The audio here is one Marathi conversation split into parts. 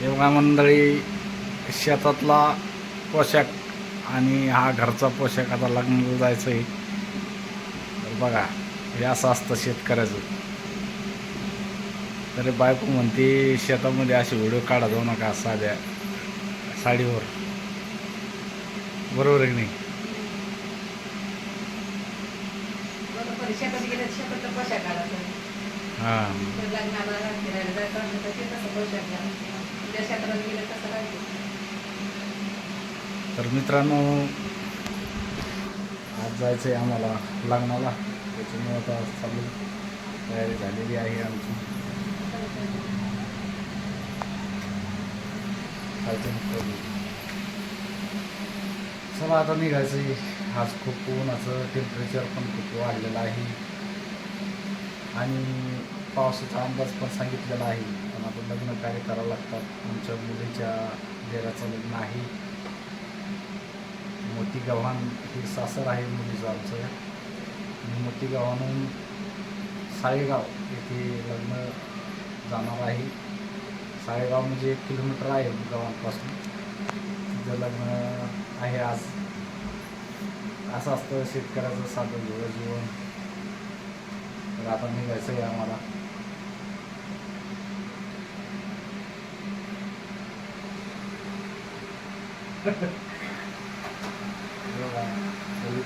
एवढा मंडळी शेतातला पोशाख आणि हा घरचा पोशाख. आता लग्नाला जायचं आहे तर बघा हे असं असतं शेतकऱ्याचं. तरी बायको म्हणते शेतामध्ये असे व्हिडिओ काढा जाऊ नका साध्या साडीवर. बरोबर आहे की नाही? हां. तर मित्रांनो आज जायचं आहे आम्हाला लग्नाला, त्याच्यामुळे आता चालू तयारी झालेली आहे आमची. चला आता निघायचं आहे. आज खूप ऊन्हाचं टेम्परेचर पण खूप वाढलेलं आहे आणि पावसाचा अंदाज पण सांगितलेला आहे. पण आता लग्न कार्य करावं लागतात. आमच्या मुलीच्या देराचं लग्न आहे. मोठी गव्हाण ही सासर आहे मुलीचं आमचं. आणि मोठी गव्हाणहून साळेगाव येथे लग्न जाणार आहे. साळेगाव म्हणजे 1 किलोमीटर आहे गव्हाणपासून. तिथं लग्न आहे आज. असं असतं शेतकऱ्याचं साधं जीवन. तर आता निघायचं आहे आम्हाला.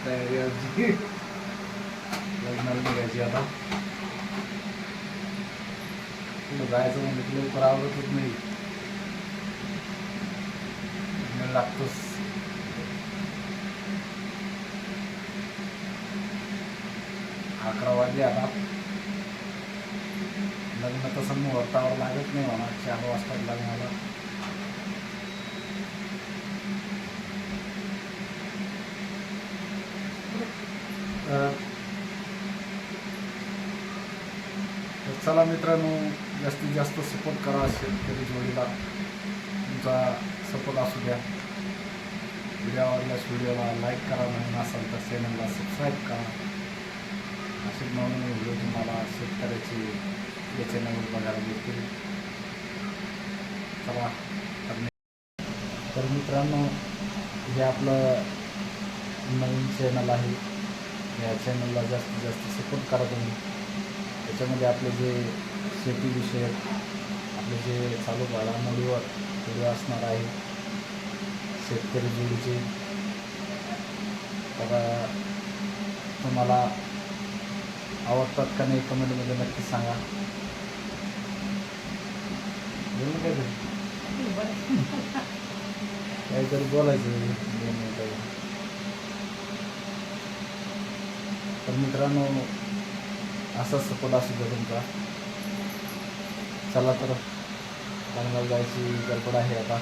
तयारी आमची लग्नाला निघायची. आता पुढं जायचं म्हणजे तुला लवकर आवडतच नाही, वेळ लागतोच. 11 वाजले आता. लग्न तसं मुहूर्तावर लागत नाही म्हणा, 4 वाजता लग्नाला. तर चला मित्रांनो, जास्तीत जास्त सपोर्ट करा शेतकरी जोडीला. तुमचा सपोर्ट असू द्या. व्हिडिओ आवडल्यास व्हिडिओला लाईक करा, नवीन असाल तर चॅनलला सबस्क्राईब करा. असे नवीन व्हिडिओ तुम्हाला शेतकऱ्याची या चॅनलवर बघायला मिळतील. चला तर मित्रांनो, हे आपलं नवीन चॅनल आहे. या चॅनलला जास्तीत जास्त सपोर्ट करा तुम्ही. त्याच्यामध्ये आपले जे शेतीविषयक आपले जे चालू घडामोडीवर व्हिडिओ असणार आहे शेतकरी जोडीचे. तर तुम्हाला आवडतात का नाही कमेंटमध्ये नक्की सांगा. काहीतरी बोलायचं. तर मित्रांनो असाच सपोर्ट असू द्या तुमचा. चला तर लग्नाला जायची गडबड आहे आता.